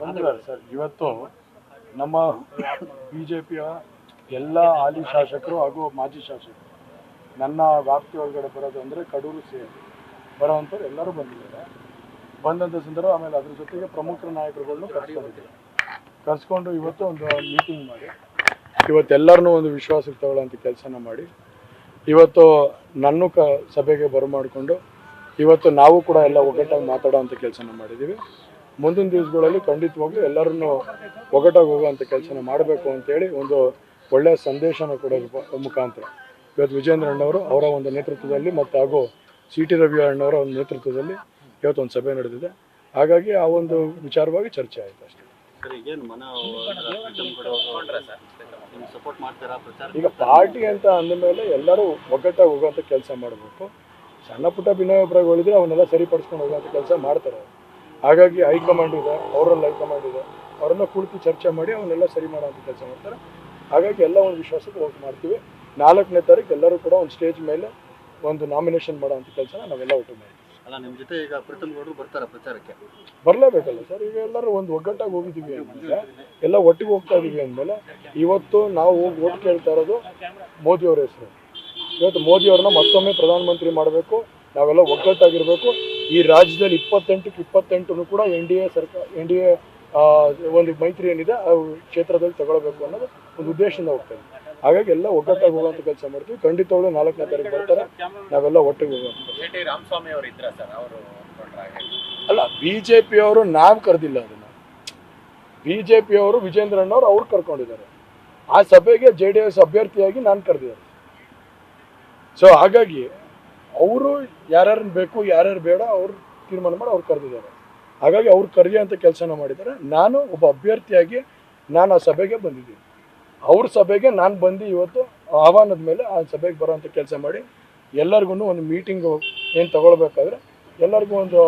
ಬಂದಿದ್ದಾರೆ ಸರ್. ಇವತ್ತು ನಮ್ಮ BJPಯ ಎಲ್ಲ ಹಾಲಿ ಶಾಸಕರು ಹಾಗೂ ಮಾಜಿ ಶಾಸಕರು ನನ್ನ ವ್ಯಾಪ್ತಿ ಒಳಗಡೆ ಬರೋದು ಅಂದರೆ ಕಡೂರು ಸೇರಿ ಬರೋವಂಥವ್ರು ಎಲ್ಲರೂ ಬಂದಿದ್ದಾರೆ. ಬಂದಂಥ ಸಂದರ್ಭ ಆಮೇಲೆ ಅದ್ರ ಜೊತೆಗೆ ಪ್ರಮುಖ ನಾಯಕರುಗಳನ್ನು ಕರೆಸ್ಕೊಂಡು ಇವತ್ತು ಒಂದು ಮೀಟಿಂಗ್ ಮಾಡಿ ಇವತ್ತೆಲ್ಲರನ್ನೂ ಒಂದು ವಿಶ್ವಾಸಕ್ಕೆ ತಗೊಳ್ಳೋಂಥ ಕೆಲಸನ ಮಾಡಿ ಇವತ್ತು ನನ್ನ ಸಭೆಗೆ ಬರಮಾಡಿಕೊಂಡು ಇವತ್ತು ನಾವು ಕೂಡ ಎಲ್ಲ ಒಗ್ಗಟ್ಟಾಗಿ ಮಾತಾಡೋವಂಥ ಕೆಲಸನ ಮಾಡಿದ್ದೀವಿ. ಮುಂದಿನ ದಿವಸಗಳಲ್ಲಿ ಖಂಡಿತವಾಗ್ಲೂ ಎಲ್ಲರನ್ನೂ ಒಗ್ಗಟ್ಟಾಗಿ ಹೋಗುವಂಥ ಕೆಲಸನ ಮಾಡಬೇಕು ಅಂತೇಳಿ ಒಂದು ಒಳ್ಳೆಯ ಸಂದೇಶನ ಕೊಡೋದ್ರ ಮುಖಾಂತರ ಇವತ್ತು ವಿಜೇಂದ್ರ ಅಣ್ಣವರು ಅವರ ಒಂದು ನೇತೃತ್ವದಲ್ಲಿ ಮತ್ತು ಹಾಗೂ CT ರವಿ ಅಣ್ಣವರ ಒಂದು ನೇತೃತ್ವದಲ್ಲಿ ಇವತ್ತು ಒಂದು ಸಭೆ ನಡೆದಿದೆ. ಹಾಗಾಗಿ ಆ ಒಂದು ವಿಚಾರವಾಗಿ ಚರ್ಚೆ ಆಯಿತು ಅಷ್ಟೇ. ಈಗ ಪಾರ್ಟಿ ಅಂತ ಅಂದಮೇಲೆ ಎಲ್ಲರೂ ಒಗ್ಗಟ್ಟಾಗಿ ಹೋಗುವಂಥ ಕೆಲಸ ಮಾಡಬೇಕು. ಸಣ್ಣ ಪುಟ್ಟ ಭಿನ್ನಾಭಿಪ್ರಾಯಗಳಿದ್ರೆ ಅವನ್ನೆಲ್ಲ ಸರಿಪಡಿಸ್ಕೊಂಡು ಹೋಗುವಂಥ ಕೆಲಸ ಮಾಡ್ತಾರೆ. ಹಾಗಾಗಿ ಹೈಕಮಾಂಡ್ ಇದೆ, ಅವರಲ್ಲಿ ಹೈಕಮಾಂಡ್ ಇದೆ, ಅವರೆಲ್ಲ ಕುಳಿತು ಚರ್ಚೆ ಮಾಡಿ ಅವನ್ನೆಲ್ಲ ಸರಿ ಮಾಡೋವಂಥ ಕೆಲಸ ಮಾಡ್ತಾರೆ. ಹಾಗಾಗಿ ಎಲ್ಲ ಒಂದು ವಿಶ್ವಾಸಕ್ಕೆ ಹೋಗಿ ಮಾಡ್ತೀವಿ. 4ನೇ ತಾರೀಕು ಎಲ್ಲರೂ ಕೂಡ ಒಂದು ಸ್ಟೇಜ್ ಮೇಲೆ ಒಂದು ನಾಮಿನೇಷನ್ ಮಾಡೋವಂಥ ಕೆಲಸ ನಾವೆಲ್ಲ ಒಟ್ಟು ಮಾಡ್ತೀವಿ. ಅಲ್ಲ, ನಿಮ್ಮ ಜೊತೆ ಈಗ ಪ್ರೀತಮ್ ಗೌಡರು ಬರ್ತಾರೆ ಪ್ರಚಾರಕ್ಕೆ? ಬರಲೇಬೇಕಲ್ಲ ಸರ್. ಈಗ ಎಲ್ಲರೂ ಒಂದು ಒಗ್ಗಟ್ಟಾಗಿ ಹೋಗಿದ್ದೀವಿ ಅಂದಮೇಲೆ ಎಲ್ಲ ಒಟ್ಟಿಗೆ ಹೋಗ್ತಾ ಇದ್ದೀವಿ ಅಂದಮೇಲೆ ಇವತ್ತು ನಾವು ಹೋಗಿ ಓಟ್ ಕೇಳ್ತಾ ಇರೋದು ಮೋದಿಯವ್ರ ಹೆಸರು. ಇವತ್ತು ಮೋದಿಯವ್ರನ್ನ ಮತ್ತೊಮ್ಮೆ ಪ್ರಧಾನಮಂತ್ರಿ ಮಾಡಬೇಕು, ನಾವೆಲ್ಲ ಒಗ್ಗಟ್ಟಾಗಿರಬೇಕು. ಈ ರಾಜ್ಯದಲ್ಲಿ 28ಕ್ಕೆ 28 ಕೂಡ NDA ಒಂದು ಮೈತ್ರಿ ಏನಿದೆ ಆ ಕ್ಷೇತ್ರದಲ್ಲಿ ತಗೊಳ್ಬೇಕು ಅನ್ನೋದು ಒಂದು ಉದ್ದೇಶದಿಂದ ಹೋಗ್ತಾರೆ. ಹಾಗಾಗಿ ಎಲ್ಲ ಒಗ್ಗಟ್ಟಾಗಿ ಹೋಗುವಂಥ ಕೆಲಸ ಮಾಡ್ತೀವಿ. ಖಂಡಿತವಾಗ್ಲೂ 4ನೇ ತಾರೀಕು ಬರ್ತಾರೆ, ನಾವೆಲ್ಲ ಒಟ್ಟಿಗೆ ಹೋಗುವಂಥ. ಅಲ್ಲ, BJPಯವರು ನಾವು ಕರೆದಿಲ್ಲ ಅದನ್ನು. BJPಯವರು ವಿಜೇಂದ್ರ ಅಣ್ಣವ್ರು ಅವ್ರು ಕರ್ಕೊಂಡಿದ್ದಾರೆ. ಆ ಸಭೆಗೆ JDS ಅಭ್ಯರ್ಥಿಯಾಗಿ ನಾನು ಕರೆದಿದ್ದಾರೆ. ಸೊ ಹಾಗಾಗಿ ಅವರು ಯಾರ್ಯಾರನ್ನ ಬೇಕು ಯಾರ್ಯಾರು ಬೇಡ ಅವ್ರು ತೀರ್ಮಾನ ಮಾಡಿ ಅವ್ರು ಕರೆದಿದ್ದಾರೆ. ಹಾಗಾಗಿ ಅವ್ರು ಕರೆಯುವಂಥ ಕೆಲಸನ ಮಾಡಿದ್ದಾರೆ. ನಾನು ಒಬ್ಬ ಅಭ್ಯರ್ಥಿಯಾಗಿ ನಾನು ಆ ಸಭೆಗೆ ಬಂದಿದ್ದೀನಿ. ಅವ್ರ ಸಭೆಗೆ ನಾನು ಬಂದು ಇವತ್ತು ಆಹ್ವಾನದ ಮೇಲೆ ಆ ಸಭೆಗೆ ಬರೋವಂಥ ಕೆಲಸ ಮಾಡಿ ಎಲ್ಲರಿಗೂ ಒಂದು ಮೀಟಿಂಗು ಏನು ತಗೊಳ್ಬೇಕಾದ್ರೆ ಎಲ್ಲರಿಗೂ ಒಂದು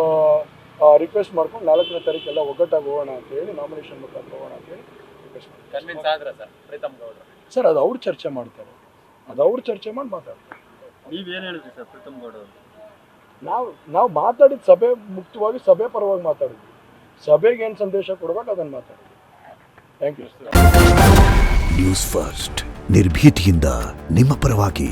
ರಿಕ್ವೆಸ್ಟ್ ಮಾಡ್ಕೊಂಡು 4ನೇ ತಾರೀಕು ಎಲ್ಲ ಒಗ್ಗಟ್ಟಾಗಿ ಹೋಗೋಣ ಅಂತ ಹೇಳಿ ನಾಮಿನೇಷನ್ ಮುಖಾಂತರ ಹೋಗೋಣ ಅಂತ ಹೇಳಿ ರಿಕ್ವೆಸ್ಟ್ ಮಾಡ್ತಾರೆ. ಸರ್ ಅದು ಅವ್ರು ಚರ್ಚೆ ಮಾಡ್ತಾರೆ, ಅದು ಅವ್ರು ಚರ್ಚೆ ಮಾಡಿ ಮಾತಾಡ್ತಾರೆ. ನೀವೇನು ಹೇಳಿದ್ರಿ ಸರ್ ಪ್ರೀತಮ್ ಗೌಡ ಅವರು? ನಾವು ಮಾತಾಡಿದ ಸಭೆ ಮುಕ್ತವಾಗಿ ಸಭೆ ಪರವಾಗಿ ಮಾತಾಡಿದ್ವಿ. ಸಭೆಗೆ ಏನು ಸಂದೇಶ ಕೊಡ್ಬೇಕು ಅದನ್ನು ಮಾತಾಡಿದ್ವಿ. Thank you. ನ್ಯೂಸ್ ಫಸ್ಟ್ ನಿರ್ಭೀತಿಯಿಂದ ನಿಮ್ಮ ಪರವಾಗಿ.